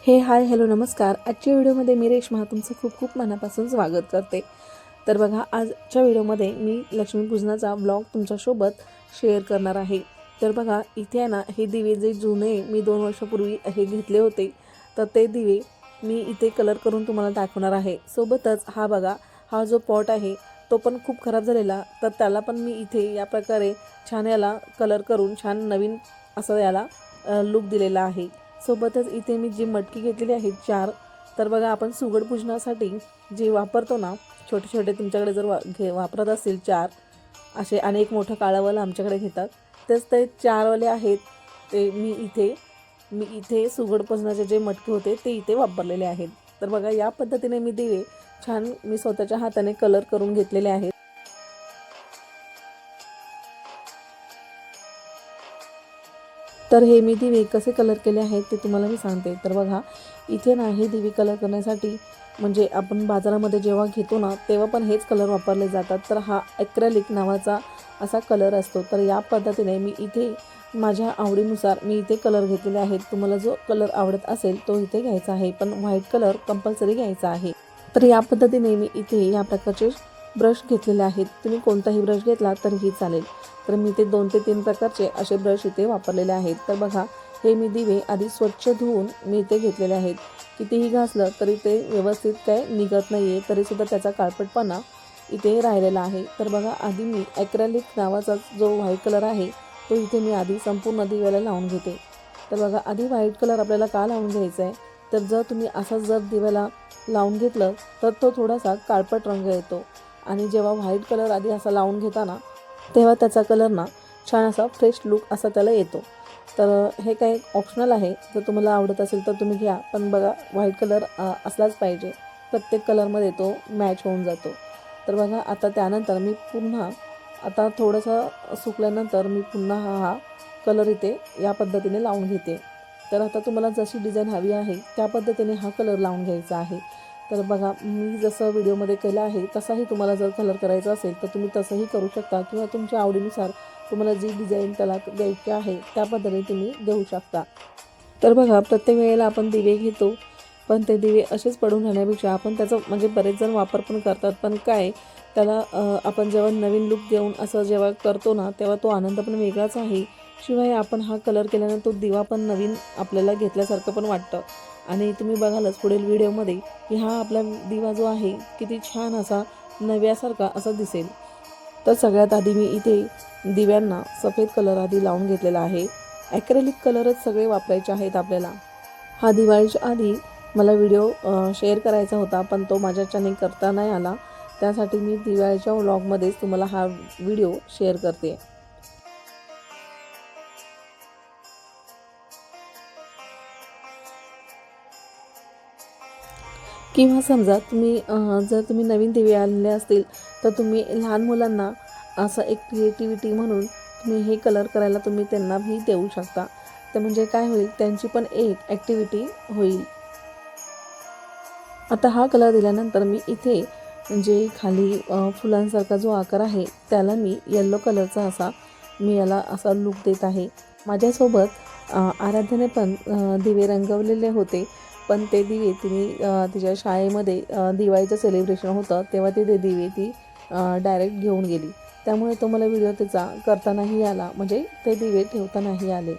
Hi hello नमस्कार। आजच्या व्हिडिओमध्ये मी रेश्मा तुमचं खूप खूप मनापासून स्वागत करते। तर बघा, आजच्या व्हिडिओमध्ये मी लक्ष्मीपूजनाचा ब्लॉग तुमच्यासोबत शेअर करणार आहे। तर बघा, इथे आहे ना, हे दिवे जे जुने मी 2 वर्षापूर्वी हे घेतले होते, तर ते दिवे मी इथे कलर करून तुम्हाला दाखवणार आहे। सोबतच हा बघा, हा जो पॉट आहे तो पण खूप खराब झालेला, तर त्याला पण मी इथे या प्रकारे छान याला कलर करून छान नवीन असं याला लुक दिलेला आहे। सोबतच इथे मी जी मटकी घेतलेली आहे 4, तर बघा, आपण सुगड पूजनासाठी जे वापरतो ना, छोटे छोटे तुमच्याकडे जर वापरत असतील 4 असे, आणि एक मोठं काळावाला आमच्याकडे घेतात, तेच ते 4 वाले आहेत। ते मी इथे सुगड पूजनाचे जे मटके होते ते इथे वापरलेले आहेत। तर बघा, या पद्धतीने मी दिवे छान मी स्वतःच्या हाताने कलर करून घेतलेले आहेत। तर हे मी दिवे कसे कलर केले आहेत ते तुम्हाला मी सांगते। तर बघा, इथे ना हे दिवे कलर करण्यासाठी म्हणजे आपण बाजारामध्ये जेव्हा घेतो ना, तेव्हा पण हेच कलर वापरले जातात। तर हा ॲक्रेलिक नावाचा असा कलर असतो। तर या पद्धतीने मी इथे माझ्या आवडीनुसार मी इथे कलर घेतलेले आहेत। तुम्हाला जो कलर आवडत असेल तो इथे घ्यायचा आहे, पण व्हाईट कलर कंपल्सरी घ्यायचा आहे। तर या पद्धतीने मी इथे या प्रकारचे ब्रश घेतलेले आहेत। तुम्ही कोणताही ब्रश घेतला तरीही चालेल। तर मी इथे 2 ते 3 प्रकारचे असे ब्रश इथे वापरलेले आहेत। तर बघा, हे मी दिवे आधी स्वच्छ धुवून मी इथे घेतलेले आहेत। कितीही घासलं तरी ते व्यवस्थित काय निघत नाही आहे, तरीसुद्धा त्याचा काळपटपणा इथे राहिलेला आहे। तर बघा, आधी मी ॲक्रेलिक नावाचा जो व्हाईट कलर आहे तो इथे मी आधी संपूर्ण दिव्याला लावून घेते। तर बघा, आधी व्हाईट कलर आपल्याला का लावून घ्यायचा आहे, तर जर तुम्ही असाच जर दिव्याला लावून घेतलं तर तो थोडासा काळपट रंग येतो, आणि जेव्हा व्हाईट कलर आधी असा लावून घेताना तेव्हा त्याचा कलर ना छान असा फ्रेश लुक असा त्याला येतो। तर हे काही ऑप्शनल आहे, जर तुम्हाला आवडत असेल तर तुम्ही घ्या, पण बघा, व्हाईट कलर असलाच पाहिजे, प्रत्येक कलरमध्ये तो मॅच होऊन जातो। तर बघा, आता त्यानंतर मी पुन्हा आता थोडंसं सुकल्यानंतर मी पुन्हा हा कलर इथे या पद्धतीने लावून घेते। तर आता तुम्हाला जशी डिझाईन हवी आहे त्या पद्धतीने हा कलर लावून घ्यायचा आहे। तर बघा, मी जसं व्हिडिओमध्ये केलं आहे तसाही तुम्हाला जर कलर करायचा असेल तर तुम्ही तसंही करू शकता, किंवा तुमच्या आवडीनुसार तुम्हाला जी डिझाईन त्याला द्यायची आहे त्या पद्धतीने तुम्ही देऊ शकता। तर बघा, प्रत्येक वेळेला आपण दिवे घेतो, पण ते दिवे असेच पडून राहण्यापेक्षा आपण त्याचा म्हणजे बरेच जण वापर पण करतात, पण काय त्याला आपण जेव्हा नवीन लुक देऊन असं जेव्हा करतो ना, तेव्हा तो आनंद पण वेगळाच आहे। शिवाय आपण हा कलर केल्याने तो दिवा पण नवीन आपल्याला घेतल्यासारखं पण वाटतं। आणि तुम्ही बघालच पुढील व्हिडिओमध्ये की हा आपला दिवा जो आहे किती छान असा नव्यासारखा असा दिसेल। तर सगळ्यात आधी मी इथे दिव्यांना सफेद कलर आधी लावून घेतलेला आहे। ॲक्रेलिक कलरच सगळे वापरायचे आहेत आपल्याला। हा दिवाळीच्या आधी मला व्हिडिओ शेअर करायचा होता, पण तो माझ्याच्याने करता नाही आला, त्यासाठी मी दिवाळीच्या व्लॉगमध्येच तुम्हाला हा व्हिडिओ शेअर करते। किंवा समजा तुम्ही जर तुम्ही नवीन दिवे आणले असतील तर तुम्ही लहान मुलांना असं एक क्रिएटिव्हिटी म्हणून तुम्ही हे कलर करायला तुम्ही त्यांनाही देऊ शकता। तर म्हणजे काय होईल, त्यांची पण एक ॲक्टिव्हिटी होईल। आता हा कलर दिल्यानंतर मी इथे जे खाली फुलांसारखा जो आकार आहे त्याला मी येलो कलरचा असा मी याला असा लुक देत आहे। माझ्यासोबत आराध्याने पण दिवे रंगवलेले होते, पण ते दिवे तिने तिच्या शाळेमध्ये दिवाळीचं सेलिब्रेशन होतं तेव्हा ते दिवे ती डायरेक्ट घेऊन गेली, त्यामुळे तो मला व्हिडिओ त्याचा करता नाही आला, म्हणजे ते दिवे ठेवता नाही आले।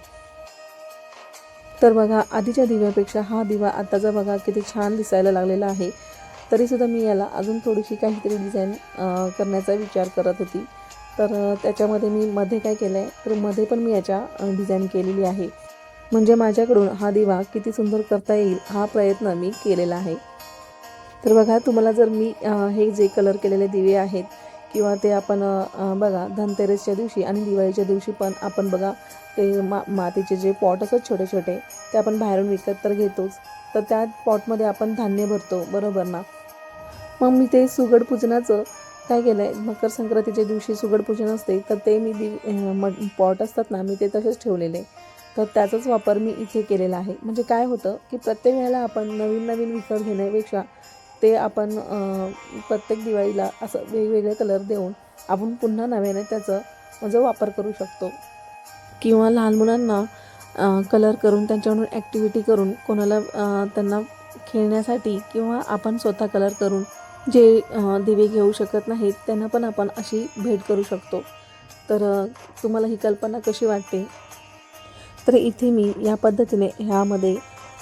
तर बघा, आधीच्या दिव्यापेक्षा हा दिवा आताचा बघा किती छान दिसायला लागलेला आहे। तरीसुद्धा मी याला अजून थोडीशी काहीतरी डिझाईन करण्याचा विचार करत होती। तर त्याच्यामध्ये मी मध्ये काय केलं आहे, तर मध्ये पण मी याच्या डिझाईन केलेली आहे, म्हणजे माझ्याकडून हा दिवा किती सुंदर करता येईल हा प्रयत्न मी केलेला आहे। तर बघा, तुम्हाला जर मी हे जे कलर केलेले दिवे आहेत किंवा ते आपण बघा धनतेरसच्या दिवशी आणि दिवाळीच्या दिवशी पण आपण बघा ते मातीचे जे पॉट असतात छोटे छोटे, ते आपण बाहेरून विकत तर घेतोच, तर त्या पॉटमध्ये आपण धान्य भरतो, बरोबर ना। मग मी ते सुगड पूजनाचं काय केलं आहे, मकर संक्रांतीच्या दिवशी सुगड पूजन असते, तर ते मी पॉट असतात ना, मी ते तसेच ठेवलेले, तर त्याचाच वापर मी इथे केलेला आहे। म्हणजे काय होतं की प्रत्येक वेळेला आपण नवीन नवीन विकत घेण्यापेक्षा ते आपण प्रत्येक दिवाळीला असं वेगवेगळे कलर देऊन आपण पुन्हा नव्याने त्याचा म्हणजे वापर करू शकतो। किंवा लहान मुलांना कलर करून त्यांच्याकडून ॲक्टिव्हिटी करून कोणाला त्यांना खेळण्यासाठी किंवा आपण स्वतः कलर करून जे दिवे घेऊ शकत नाहीत त्यांना पण आपण अशी भेट करू शकतो. तर तुम्हाला ही कल्पना कशी वाटते? तर इथे मी या पद्धतीने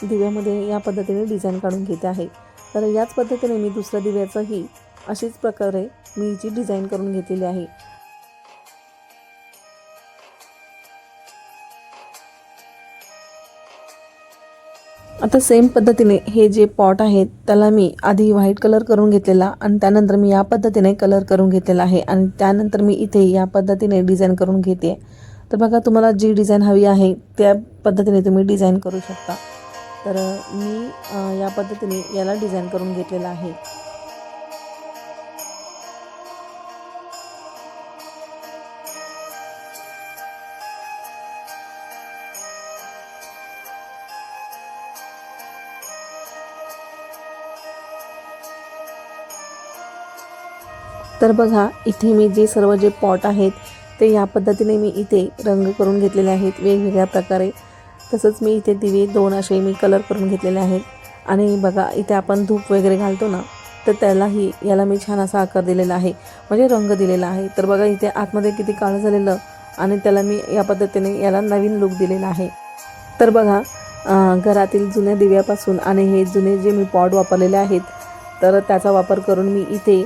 दिव्यामध्ये या पद्धतीने डिझाईन काढून घेते आहे. तर याच पद्धतीने मी दुसऱ्या दिव्याचंही अशीच प्रकारे मी जी डिझाईन करून घेतलेली आहे. आता सेम पद्धतीने हे जे पॉट आहेत त्याला मी आधी व्हाईट कलर करून घेतलेला आणि त्यानंतर मी या पद्धतीने कलर करून घेतलेला आहे आणि त्यानंतर मी इथे या पद्धतीने डिझाईन करून घेते. तर बघा, तुम्हाला जी डिझाईन हवी आहे त्या पद्धतीने तुम्ही डिझाईन करू शकता. तर मी या पद्धतीने याला डिझाईन करून घेतलेला आहे. तर बघा, इथे मी जे पॉट आहेत ते या पद्धतीने मी इथे रंग करून घेतलेले आहेत वेगवेगळ्या प्रकारे. तसंच मी इथे दिवे 2 असे मी कलर करून घेतलेले आहेत. आणि बघा, इथे आपण धूप वगैरे घालतो ना, तर याला मी छान असा आकार दिलेला आहे, म्हणजे रंग दिलेला आहे. तर बघा, इथे आतमध्ये किती काळं झालेलं आणि त्याला मी या पद्धतीने याला नवीन लूक दिलेला आहे. तर बघा, घरातील जुन्या दिव्यापासून आणि हे जुने जे मी पॉट वापरलेले आहेत तर त्याचा वापर करून मी इथे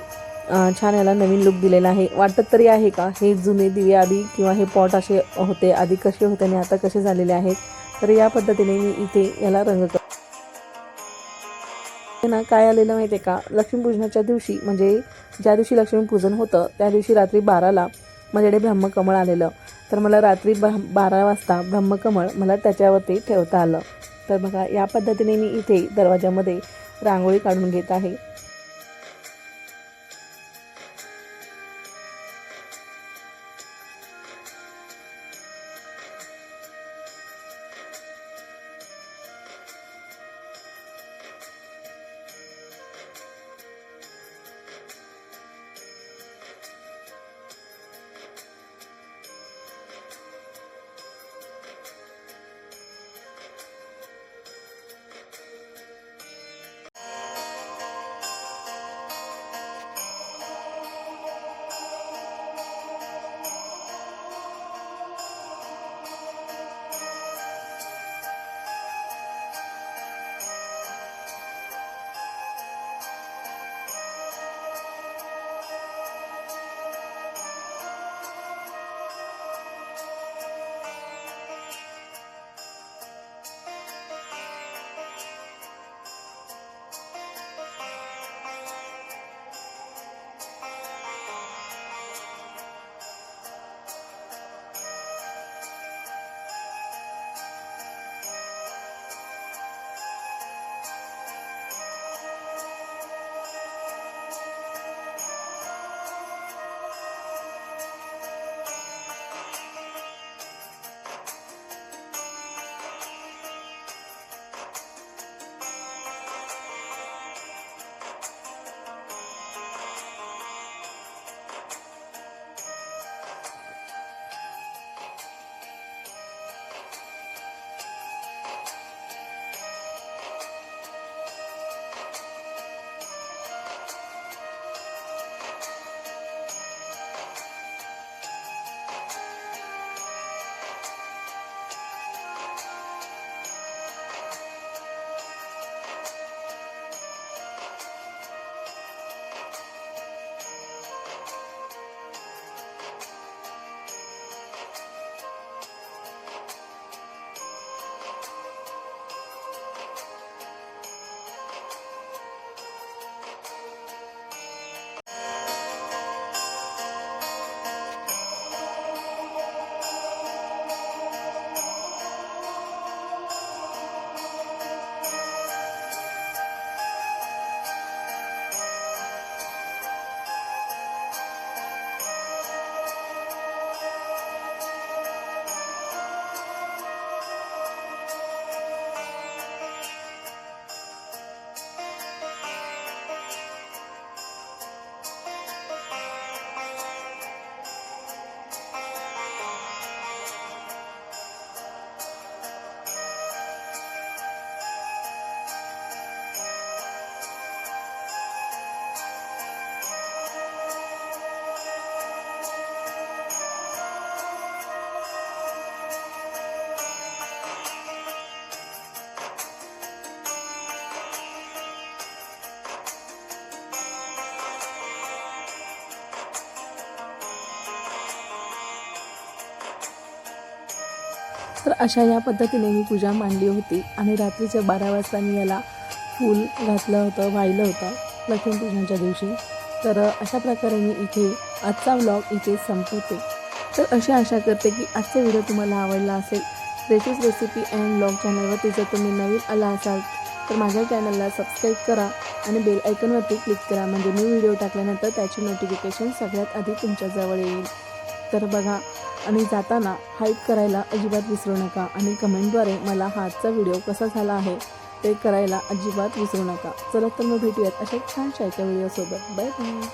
छान याला नवीन लूक दिलेला आहे. वाटत तरी आहे का हे जुने दिवे आधी किंवा हे पॉट असे होते आधी कसे होते आणि आता कसे झालेले आहेत? तर या पद्धतीने मी इथे याला रंग ना काय आलेलं माहिती आहे का, लक्ष्मीपूजनाच्या दिवशी म्हणजे ज्या दिवशी लक्ष्मीपूजन होतं त्या दिवशी रात्री 12ला माझ्याकडे ब्रह्मकमळ आलेलं. तर मला रात्री 12 वाजता ब्रह्मकमळ मला त्याच्यावरती ठेवता आलं. तर बघा, या पद्धतीने मी इथे दरवाजामध्ये रांगोळी काढून घेत आहे. तर अशा या पद्धतीने मी पूजा मांडली होती आणि रात्रीच्या 12 वाजता मी याला फूल घातलं होतं, वाहिलं होतं लक्ष्मीपूजनाच्या दिवशी. तर अशा प्रकारे मी इथे आजचा व्लॉग इथे संपवते. तर अशी आशा करते की आजचा व्हिडिओ तुम्हाला आवडला असेल. रेशूज रेसिपी अँड व्लॉग चॅनलवरती जर तुम्ही नवीन आला असाल तर माझ्या चॅनलला सबस्क्राईब करा आणि बेल आयकॉनवरती क्लिक करा, म्हणजे मी व्हिडिओ टाकल्यानंतर त्याची नोटिफिकेशन सगळ्यात आधी तुमच्याजवळ येईल. तर बघा, आणि जाताना हाईप करायला अजिबात विसरू नका आणि कमेंटद्वारे मला हा आजचा व्हिडिओ कसा झाला आहे ते करायला अजिबात विसरू नका. चला तर मग भेटूयात अशा छानशा एका व्हिडिओसोबत. Bye bye.